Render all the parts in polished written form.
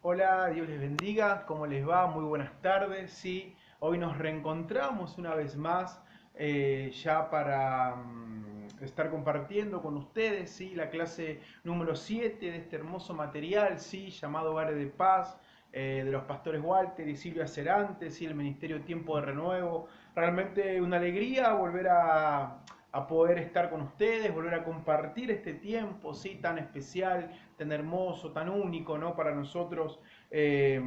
Hola, Dios les bendiga, ¿cómo les va? Muy buenas tardes, sí. Hoy nos reencontramos una vez más ya para estar compartiendo con ustedes, sí, la clase número 7 de este hermoso material, sí, llamado Hogares de Paz, de los pastores Walter y Silvia Cerante, sí, el Ministerio Tiempo de Renuevo. Realmente una alegría volver a poder estar con ustedes, volver a compartir este tiempo, sí, tan especial, tan hermoso, tan único, ¿no? Para nosotros eh,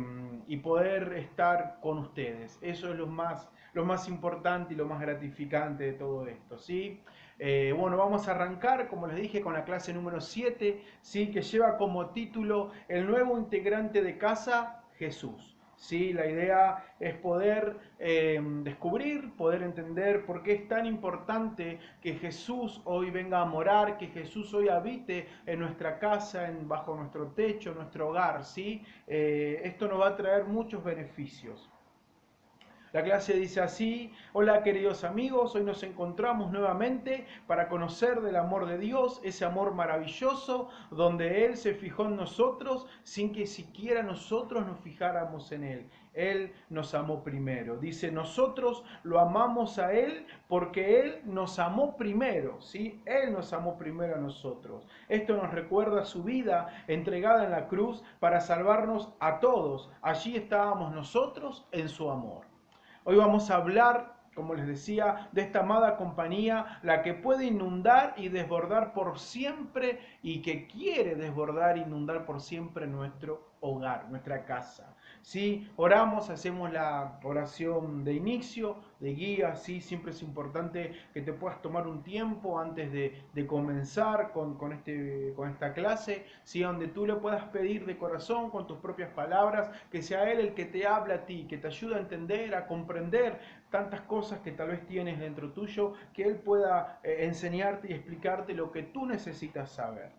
y poder estar con ustedes. Eso es lo más importante y lo más gratificante de todo esto, ¿sí? Bueno, vamos a arrancar, como les dije, con la clase número 7, ¿sí? Que lleva como título El nuevo integrante de casa, Jesús. Sí, la idea es poder descubrir, poder entender por qué es tan importante que Jesús hoy venga a morar, que Jesús hoy habite en nuestra casa, bajo nuestro techo, nuestro hogar, ¿sí? Esto nos va a traer muchos beneficios. La clase dice así: hola queridos amigos, hoy nos encontramos nuevamente para conocer del amor de Dios, ese amor maravilloso donde Él se fijó en nosotros sin que siquiera nosotros nos fijáramos en Él. Él nos amó primero. Dice, nosotros lo amamos a Él porque Él nos amó primero, ¿sí? Él nos amó primero a nosotros. Esto nos recuerda su vida entregada en la cruz para salvarnos a todos. Allí estábamos nosotros en su amor. Hoy vamos a hablar, como les decía, de esta amada compañía, la que puede inundar y desbordar por siempre y que quiere desbordar e inundar por siempre nuestro hogar, nuestra casa. ¿Sí? Oramos, hacemos la oración de inicio, de guía, ¿sí? Siempre es importante que te puedas tomar un tiempo antes de comenzar con esta clase, ¿sí? Donde tú le puedas pedir de corazón, con tus propias palabras, que sea Él el que te habla a ti, que te ayude a entender, a comprender tantas cosas que tal vez tienes dentro tuyo, que Él pueda enseñarte y explicarte lo que tú necesitas saber.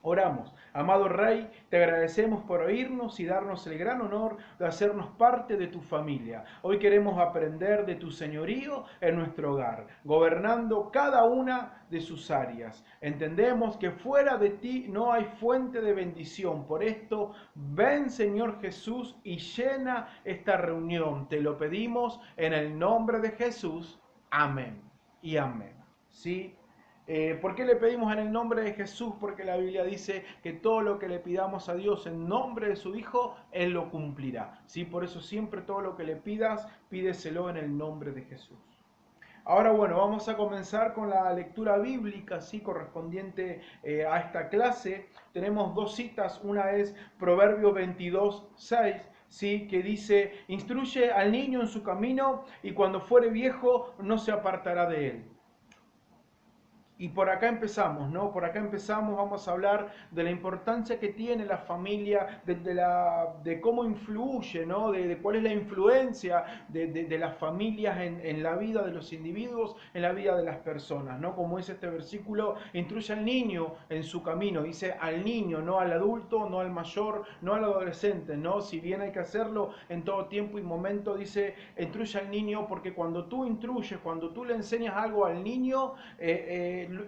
Oramos. Amado Rey, te agradecemos por oírnos y darnos el gran honor de hacernos parte de tu familia. Hoy queremos aprender de tu señorío en nuestro hogar, gobernando cada una de sus áreas. Entendemos que fuera de ti no hay fuente de bendición. Por esto, ven Señor Jesús y llena esta reunión. Te lo pedimos en el nombre de Jesús. Amén y amén. ¿Sí? ¿Por qué le pedimos en el nombre de Jesús? Porque la Biblia dice que todo lo que le pidamos a Dios en nombre de su Hijo, Él lo cumplirá. ¿Sí? Por eso siempre todo lo que le pidas, pídeselo en el nombre de Jesús. Ahora bueno, vamos a comenzar con la lectura bíblica, ¿sí? Correspondiente a esta clase. Tenemos dos citas, una es Proverbio 22:6, ¿sí? Que dice, instruye al niño en su camino y cuando fuere viejo no se apartará de él. Y por acá empezamos, ¿no? Por acá empezamos, vamos a hablar de la importancia que tiene la familia, de cómo influye, ¿no? De cuál es la influencia de las familias en la vida de los individuos, en la vida de las personas, ¿no? Como dice este versículo, instruye al niño en su camino, dice al niño, no al adulto, no al mayor, no al adolescente, ¿no? Si bien hay que hacerlo en todo tiempo y momento, dice, instruye al niño porque cuando tú instruyes, cuando tú le enseñas algo al niño,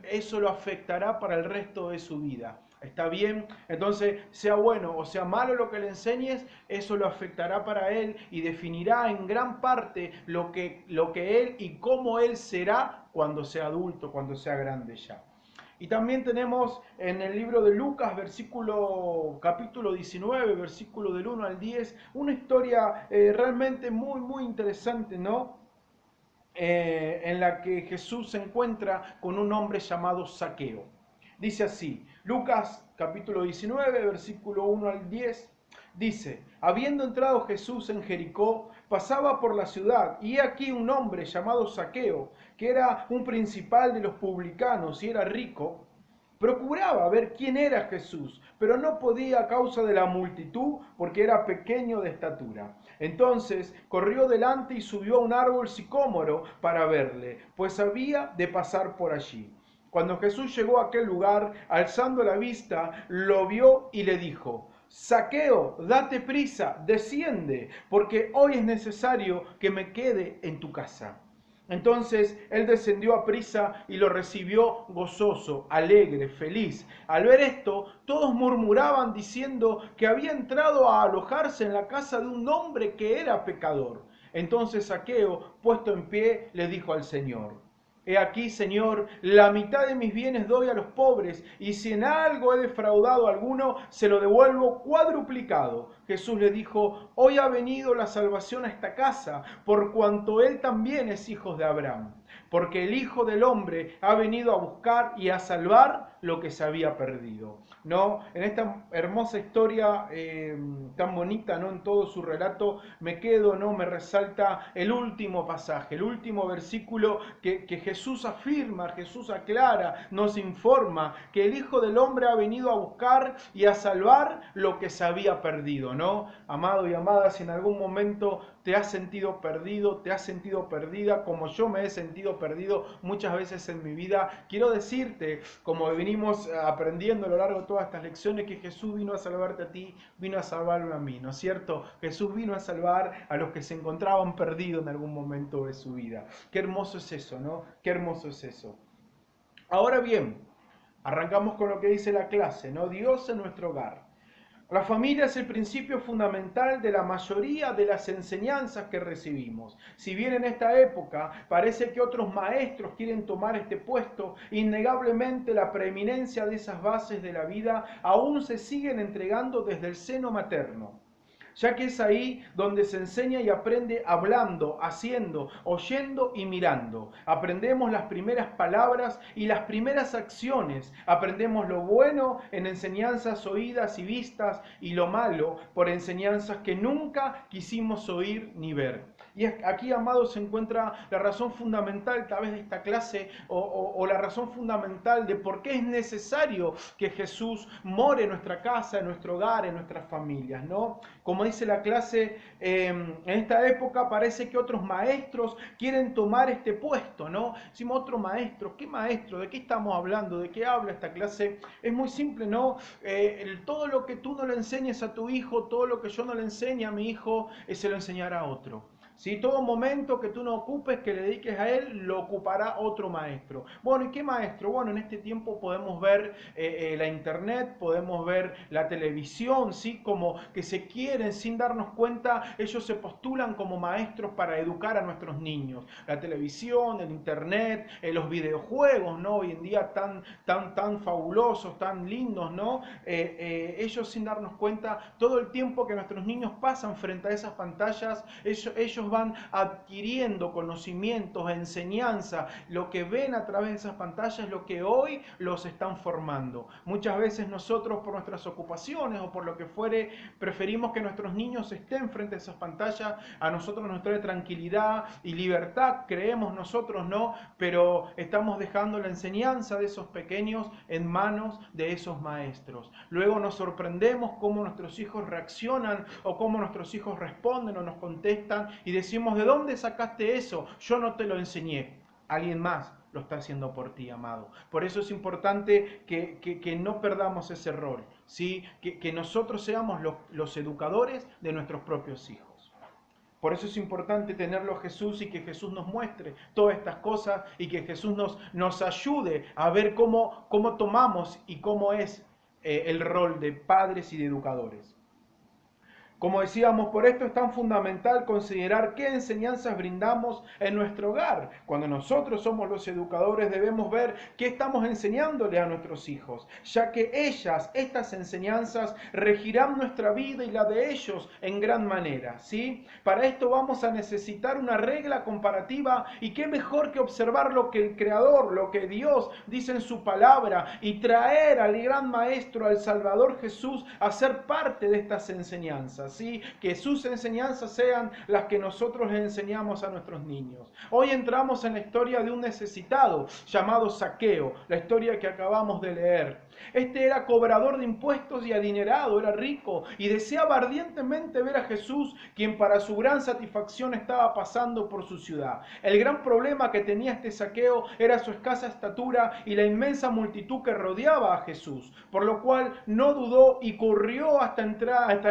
eso lo afectará para el resto de su vida. ¿Está bien? Entonces, sea bueno o sea malo lo que le enseñes, eso lo afectará para él y definirá en gran parte lo que él y cómo él será cuando sea adulto, cuando sea grande ya. Y también tenemos en el libro de Lucas, capítulo 19, versículo del 1 al 10, una historia realmente muy, muy interesante, ¿no? En la que Jesús se encuentra con un hombre llamado Zaqueo. Dice así, Lucas capítulo 19, versículo 1 al 10, dice, habiendo entrado Jesús en Jericó, pasaba por la ciudad, y he aquí un hombre llamado Zaqueo, que era un principal de los publicanos y era rico, procuraba ver quién era Jesús, pero no podía a causa de la multitud, porque era pequeño de estatura. Entonces corrió delante y subió a un árbol sicómoro para verle, pues había de pasar por allí. Cuando Jesús llegó a aquel lugar, alzando la vista, lo vio y le dijo, Zaqueo, date prisa, desciende, porque hoy es necesario que me quede en tu casa. Entonces él descendió a prisa y lo recibió gozoso, alegre, feliz. Al ver esto, todos murmuraban diciendo que había entrado a alojarse en la casa de un hombre que era pecador. Entonces Zaqueo, puesto en pie, le dijo al Señor: He aquí, Señor, la mitad de mis bienes doy a los pobres, y si en algo he defraudado a alguno, se lo devuelvo cuadruplicado. Jesús le dijo: Hoy ha venido la salvación a esta casa, por cuanto él también es hijo de Abraham. Porque el Hijo del Hombre ha venido a buscar y a salvar lo que se había perdido. ¿No? En esta hermosa historia tan bonita, ¿no? En todo su relato me quedo, ¿no? Me resalta el último pasaje, el último versículo que Jesús afirma, Jesús aclara, nos informa que el Hijo del Hombre ha venido a buscar y a salvar lo que se había perdido, ¿no? Amado y amada, si en algún momento te has sentido perdido, te has sentido perdida, como yo me he sentido perdido muchas veces en mi vida, quiero decirte, como venimos aprendiendo a lo largo de todas estas lecciones, que Jesús vino a salvarte a ti, vino a salvarme a mí, ¿no es cierto? Jesús vino a salvar a los que se encontraban perdidos en algún momento de su vida. Qué hermoso es eso, ¿no? Qué hermoso es eso. Ahora bien, arrancamos con lo que dice la clase, ¿no? Dios en nuestro hogar. La familia es el principio fundamental de la mayoría de las enseñanzas que recibimos. Si bien en esta época parece que otros maestros quieren tomar este puesto, innegablemente la preeminencia de esas bases de la vida aún se siguen entregando desde el seno materno, ya que es ahí donde se enseña y aprende hablando, haciendo, oyendo y mirando. Aprendemos las primeras palabras y las primeras acciones. Aprendemos lo bueno en enseñanzas oídas y vistas, y lo malo por enseñanzas que nunca quisimos oír ni ver. Y aquí, amados, se encuentra la razón fundamental, tal vez, de esta clase, o la razón fundamental de por qué es necesario que Jesús more en nuestra casa, en nuestro hogar, en nuestras familias, ¿no? Como dice la clase, en esta época parece que otros maestros quieren tomar este puesto, ¿no? Decimos, otro maestro, ¿qué maestro? ¿De qué estamos hablando? ¿De qué habla esta clase? Es muy simple, ¿no? Todo lo que tú no le enseñes a tu hijo, todo lo que yo no le enseñe a mi hijo, se lo enseñará a otro. Si todo momento que tú no ocupes, que le dediques a él, lo ocupará otro maestro. Bueno, ¿y qué maestro? Bueno, en este tiempo podemos ver la internet, podemos ver la televisión, ¿sí? Como que se quieren, sin darnos cuenta, ellos se postulan como maestros para educar a nuestros niños. La televisión, el internet, los videojuegos, ¿no? Hoy en día tan fabulosos, tan lindos, ¿no? Ellos, sin darnos cuenta, todo el tiempo que nuestros niños pasan frente a esas pantallas, ellos van adquiriendo conocimientos, enseñanza. Lo que ven a través de esas pantallas es lo que hoy los están formando. Muchas veces nosotros, por nuestras ocupaciones o por lo que fuere, preferimos que nuestros niños estén frente a esas pantallas. A nosotros nos trae tranquilidad y libertad, creemos nosotros, ¿no? Pero estamos dejando la enseñanza de esos pequeños en manos de esos maestros. Luego nos sorprendemos cómo nuestros hijos reaccionan o cómo nuestros hijos responden o nos contestan y decimos: ¿de dónde sacaste eso? Yo no te lo enseñé. Alguien más lo está haciendo por ti, amado. Por eso es importante que no perdamos ese rol, ¿sí? Que nosotros seamos los educadores de nuestros propios hijos. Por eso es importante tenerlo a Jesús y que Jesús nos muestre todas estas cosas y que Jesús nos ayude a ver cómo tomamos y cómo es el rol de padres y de educadores. Como decíamos, por esto es tan fundamental considerar qué enseñanzas brindamos en nuestro hogar. Cuando nosotros somos los educadores, debemos ver qué estamos enseñándole a nuestros hijos, ya que estas enseñanzas, regirán nuestra vida y la de ellos en gran manera, ¿sí? Para esto vamos a necesitar una regla comparativa, y qué mejor que observar lo que el Creador, lo que Dios dice en su palabra, y traer al gran Maestro, al Salvador Jesús, a ser parte de estas enseñanzas. ¿Sí? Que sus enseñanzas sean las que nosotros les enseñamos a nuestros niños. Hoy entramos en la historia de un necesitado llamado Zaqueo, la historia que acabamos de leer. Este era cobrador de impuestos y adinerado, era rico y deseaba ardientemente ver a Jesús, quien para su gran satisfacción estaba pasando por su ciudad. El gran problema que tenía este Zaqueo era su escasa estatura y la inmensa multitud que rodeaba a Jesús, por lo cual no dudó y corrió hasta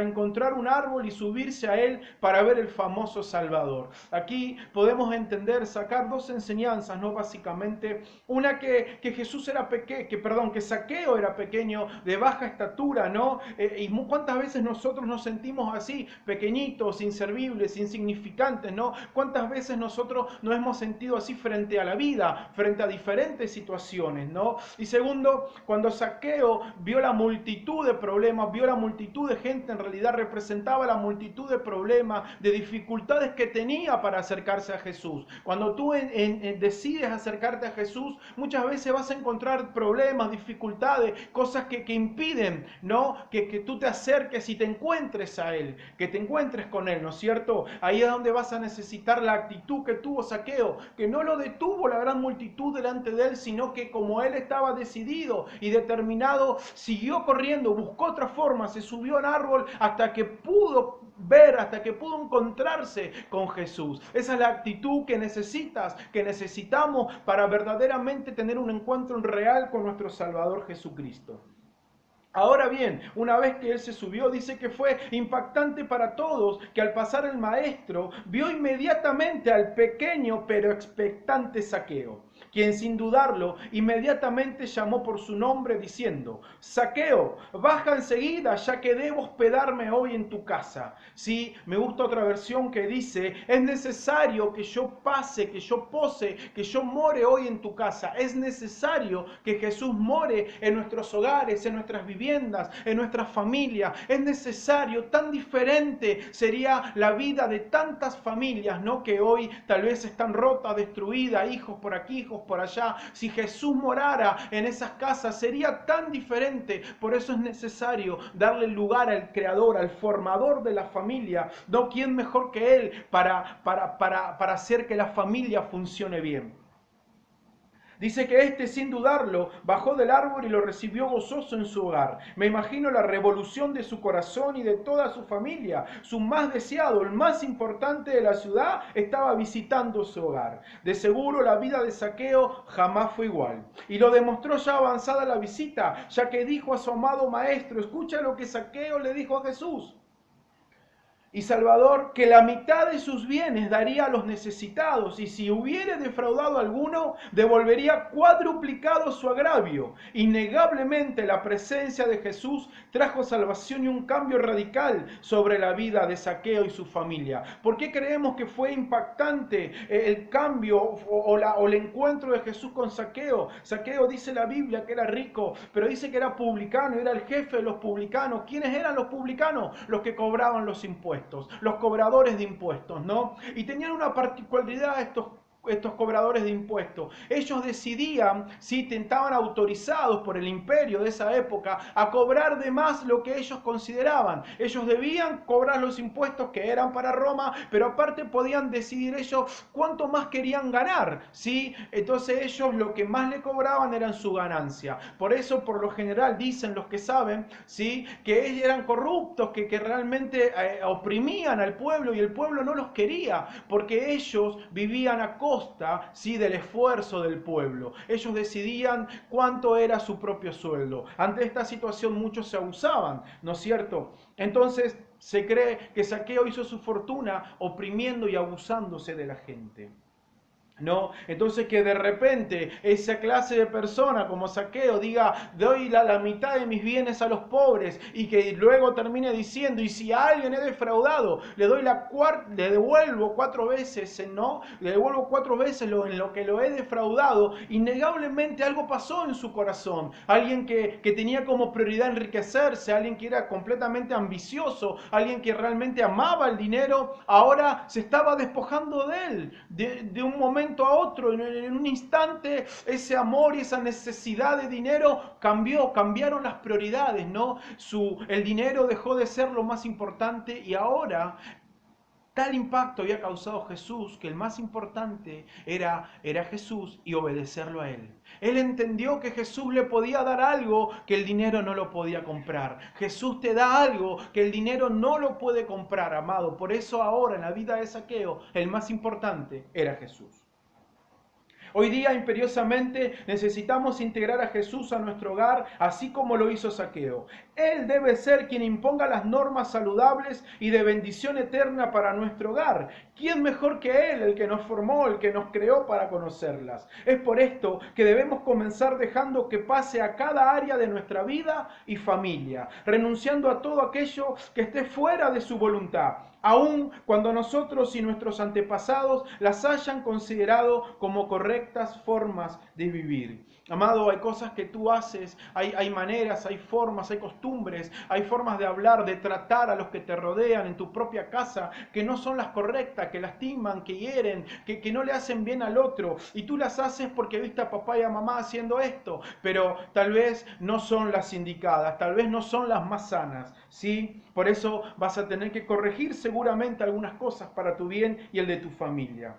encontrar un árbol y subirse a él para ver el famoso Salvador. Aquí podemos entender, sacar dos enseñanzas, ¿no? Básicamente, una que Jesús era pequeño, que Zaqueo era pequeño, de baja estatura, ¿no? Y cuántas veces nosotros nos sentimos así, pequeñitos, inservibles, insignificantes, ¿no? Cuántas veces nosotros nos hemos sentido así frente a la vida, frente a diferentes situaciones, ¿no? Y segundo, cuando Zaqueo vio la multitud de problemas, vio la multitud de gente, en realidad representaba la multitud de problemas, de dificultades que tenía para acercarse a Jesús. Cuando tú decides acercarte a Jesús, muchas veces vas a encontrar problemas, dificultades, cosas que impiden, ¿no? Que tú te acerques y te encuentres a Él, que te encuentres con Él, ¿no es cierto? Ahí es donde vas a necesitar la actitud que tuvo Zaqueo, que no lo detuvo la gran multitud delante de él, sino que como él estaba decidido y determinado, siguió corriendo, buscó otra forma, se subió al árbol hasta que pudo ver, hasta que pudo encontrarse con Jesús. Esa es la actitud que necesitamos para verdaderamente tener un encuentro real con nuestro Salvador Jesucristo. Ahora bien, una vez que él se subió, dice que fue impactante para todos, que al pasar el maestro vio inmediatamente al pequeño pero expectante Zaqueo, quien sin dudarlo inmediatamente llamó por su nombre diciendo: Zaqueo, baja enseguida, ya que debo hospedarme hoy en tu casa. Sí, me gusta otra versión que dice: es necesario que yo pase, que yo pose, que yo more hoy en tu casa. Es necesario que Jesús more en nuestros hogares, en nuestras viviendas, en nuestras familias. Es necesario, tan diferente sería la vida de tantas familias, ¿no? Que hoy tal vez están rotas, destruidas, hijos por aquí, hijos por allá. Si Jesús morara en esas casas, sería tan diferente. Por eso es necesario darle lugar al creador, al formador de la familia. ¿No? ¿Quién mejor que Él para hacer que la familia funcione bien? Dice que éste, sin dudarlo, bajó del árbol y lo recibió gozoso en su hogar. Me imagino la revolución de su corazón y de toda su familia. Su más deseado, el más importante de la ciudad, estaba visitando su hogar. De seguro la vida de Zaqueo jamás fue igual. Y lo demostró ya avanzada la visita, ya que dijo a su amado maestro: escucha lo que Zaqueo le dijo a Jesús. Y Salvador, que la mitad de sus bienes daría a los necesitados, y si hubiere defraudado a alguno, devolvería cuadruplicado su agravio. Innegablemente la presencia de Jesús trajo salvación y un cambio radical sobre la vida de Zaqueo y su familia. ¿Por qué creemos que fue impactante el cambio o el encuentro de Jesús con Zaqueo? Zaqueo, dice la Biblia, que era rico, pero dice que era publicano, era el jefe de los publicanos. ¿Quiénes eran los publicanos? Los que cobraban los impuestos, los cobradores de impuestos, ¿no? Y tenían una particularidad estos cobradores de impuestos. Ellos decidían, si estaban autorizados por el imperio de esa época, a cobrar de más lo que ellos consideraban. Ellos debían cobrar los impuestos que eran para Roma, pero aparte podían decidir ellos cuánto más querían ganar, ¿sí? Entonces ellos lo que más le cobraban eran su ganancia. Por eso, por lo general, dicen los que saben, ¿sí?, que ellos eran corruptos, que realmente oprimían al pueblo y el pueblo no los quería, porque ellos vivían a costa, ¿sí?, del esfuerzo del pueblo. Ellos decidían cuánto era su propio sueldo. Ante esta situación muchos se abusaban, ¿no es cierto? Entonces se cree que Zaqueo hizo su fortuna oprimiendo y abusándose de la gente, ¿no? Entonces que de repente esa clase de persona como Zaqueo diga: doy la mitad de mis bienes a los pobres, y que luego termine diciendo: y si a alguien he defraudado, le devuelvo 4 veces, ¿no? Le devuelvo 4 veces en lo que lo he defraudado. Innegablemente algo pasó en su corazón. Alguien que tenía como prioridad enriquecerse, alguien que era completamente ambicioso, alguien que realmente amaba el dinero, ahora se estaba despojando de él, de un momento a otro, en un instante. Ese amor y esa necesidad de dinero cambiaron las prioridades, ¿no? El dinero dejó de ser lo más importante, y ahora Tal impacto había causado Jesús que el más importante era Jesús y obedecerlo a Él. Él entendió que Jesús le podía dar algo que el dinero no lo podía comprar. Jesús te da algo que el dinero no lo puede comprar, amado. Por eso ahora en la vida de Zaqueo el más importante era Jesús. Hoy día imperiosamente necesitamos integrar a Jesús a nuestro hogar, así como lo hizo Zaqueo. Él debe ser quien imponga las normas saludables y de bendición eterna para nuestro hogar. ¿Quién mejor que Él, el que nos formó, el que nos creó para conocerlas? Es por esto que debemos comenzar dejando que pase a cada área de nuestra vida y familia, renunciando a todo aquello que esté fuera de su voluntad, aun cuando nosotros y nuestros antepasados las hayan considerado como correctas formas de vivir. Amado, hay cosas que tú haces, hay maneras, hay formas, hay costumbres, hay formas de hablar, de tratar a los que te rodean en tu propia casa que no son las correctas, que lastiman, que hieren, que no le hacen bien al otro. Y tú las haces porque viste a papá y a mamá haciendo esto, pero tal vez no son las indicadas, tal vez no son las más sanas, ¿sí? Por eso vas a tener que corregir seguramente algunas cosas para tu bien y el de tu familia.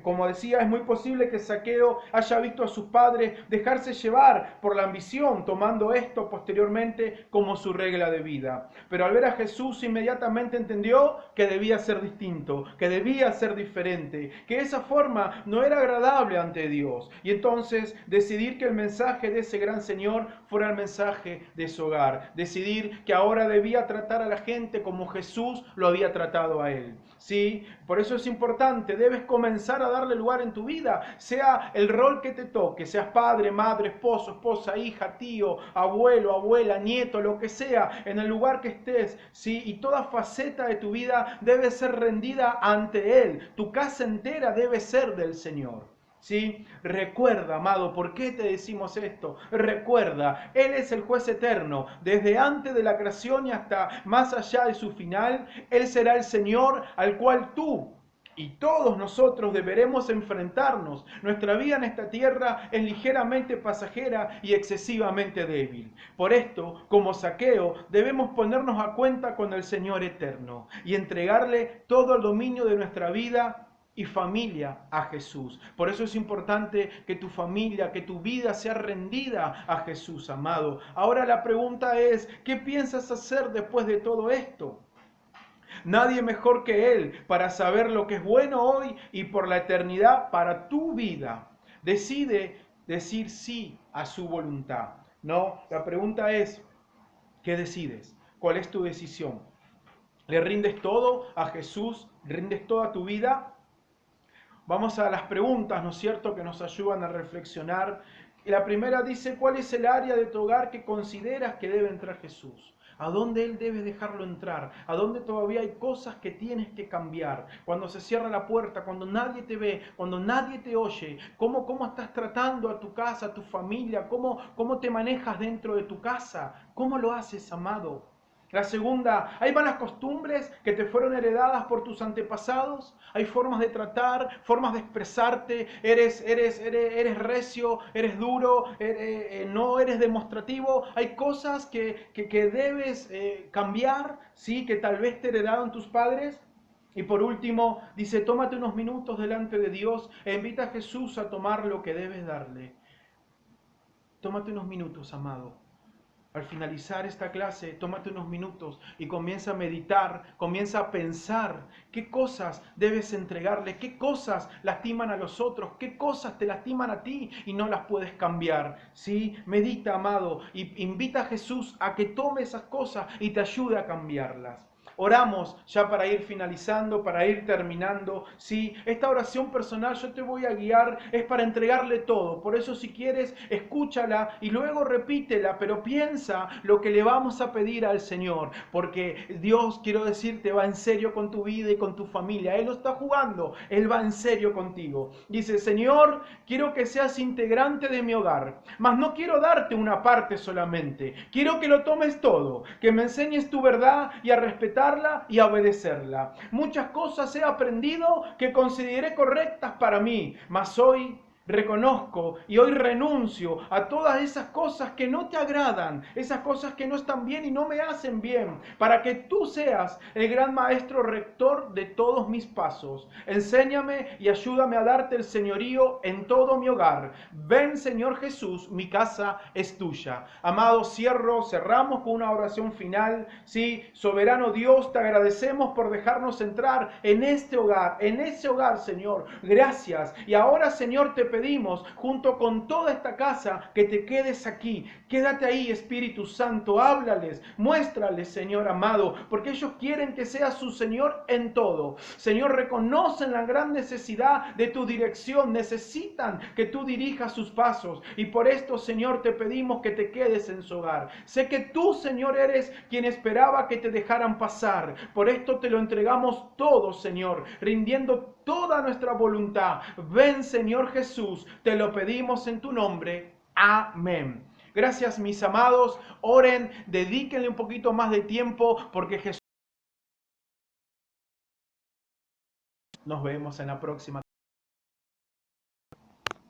Como decía, es muy posible que Zaqueo haya visto a sus padres dejarse llevar por la ambición, tomando esto posteriormente como su regla de vida. Pero al ver a Jesús inmediatamente entendió que debía ser distinto, que debía ser diferente, que esa forma no era agradable ante Dios. Y entonces decidir que el mensaje de ese gran Señor fuera el mensaje de su hogar. Decidir que ahora debía tratar a la gente como Jesús lo había tratado a él. ¿Sí? Por eso es importante, debes comenzar a darle lugar en tu vida, sea el rol que te toque, seas padre, madre, esposo, esposa, hija, tío, abuelo, abuela, nieto, lo que sea, en el lugar que estés, ¿sí? Y toda faceta de tu vida debe ser rendida ante Él, tu casa entera debe ser del Señor. ¿Sí? Recuerda, amado, ¿por qué te decimos esto? Recuerda, Él es el juez eterno, desde antes de la creación y hasta más allá de su final. Él será el Señor al cual tú y todos nosotros deberemos enfrentarnos. Nuestra vida en esta tierra es ligeramente pasajera y excesivamente débil. Por esto, como Zaqueo, debemos ponernos a cuenta con el Señor eterno y entregarle todo el dominio de nuestra vida y familia a Jesús. Por eso es importante que tu familia, que tu vida sea rendida a Jesús, amado. Ahora la pregunta es, ¿qué piensas hacer después de todo esto? Nadie mejor que Él para saber lo que es bueno hoy y por la eternidad para tu vida. Decide decir sí a su voluntad. No, la pregunta es, ¿qué decides? ¿Cuál es tu decisión? ¿Le rindes todo a Jesús? ¿Rindes toda tu vida? Vamos a las preguntas, ¿no es cierto?, que nos ayudan a reflexionar. Y la primera dice, ¿cuál es el área de tu hogar que consideras que debe entrar Jesús? ¿A dónde Él debe dejarlo entrar? ¿A dónde todavía hay cosas que tienes que cambiar? Cuando se cierra la puerta, cuando nadie te ve, cuando nadie te oye, ¿cómo estás tratando a tu casa, a tu familia? ¿Cómo te manejas dentro de tu casa? ¿Cómo lo haces, amado? La segunda, ¿hay malas costumbres que te fueron heredadas por tus antepasados? ¿Hay formas de tratar, formas de expresarte? ¿Eres recio, eres duro, no eres demostrativo? ¿Hay cosas que debes cambiar, ¿sí? Que tal vez te heredaron tus padres? Y por último, dice, tómate unos minutos delante de Dios e invita a Jesús a tomar lo que debes darle. Tómate unos minutos, amado. Al finalizar esta clase, tómate unos minutos y comienza a meditar, comienza a pensar qué cosas debes entregarle, qué cosas lastiman a los otros, qué cosas te lastiman a ti y no las puedes cambiar. ¿Sí? Medita, amado, y invita a Jesús a que tome esas cosas y te ayude a cambiarlas. Oramos ya para ir finalizando, para ir terminando. Sí, esta oración personal yo te voy a guiar, es para entregarle todo. Por eso si quieres, escúchala y luego repítela, pero piensa lo que le vamos a pedir al Señor. Porque Dios, quiero decirte, va en serio con tu vida y con tu familia. Él no está jugando, Él va en serio contigo. Dice, Señor, quiero que seas integrante de mi hogar, mas no quiero darte una parte solamente. Quiero que lo tomes todo, que me enseñes tu verdad y a respetar y a obedecerla. Muchas cosas he aprendido que consideré correctas para mí, mas hoy Reconozco y hoy renuncio a todas esas cosas que no te agradan, esas cosas que no están bien y no me hacen bien, para que tú seas el gran maestro rector de todos mis pasos. Enséñame y ayúdame a darte el señorío en todo mi hogar. Ven, Señor Jesús, mi casa es tuya. Amado, cerramos con una oración final. Sí, soberano Dios, te agradecemos por dejarnos entrar en este hogar, en ese hogar, Señor. Gracias. Y ahora, Señor, te pedimos, junto con toda esta casa, que te quedes aquí. Quédate ahí, Espíritu Santo, háblales, muéstrales, Señor amado, porque ellos quieren que seas su Señor en todo. Señor, reconocen la gran necesidad de tu dirección, necesitan que tú dirijas sus pasos, y por esto, Señor, te pedimos que te quedes en su hogar. Sé que tú, Señor, eres quien esperaba que te dejaran pasar. Por esto te lo entregamos todo, Señor, rindiendo toda nuestra voluntad. Ven, Señor Jesús, te lo pedimos en tu nombre. Amén. Gracias, mis amados. Oren, dedíquenle un poquito más de tiempo porque Jesús. Nos vemos en la próxima.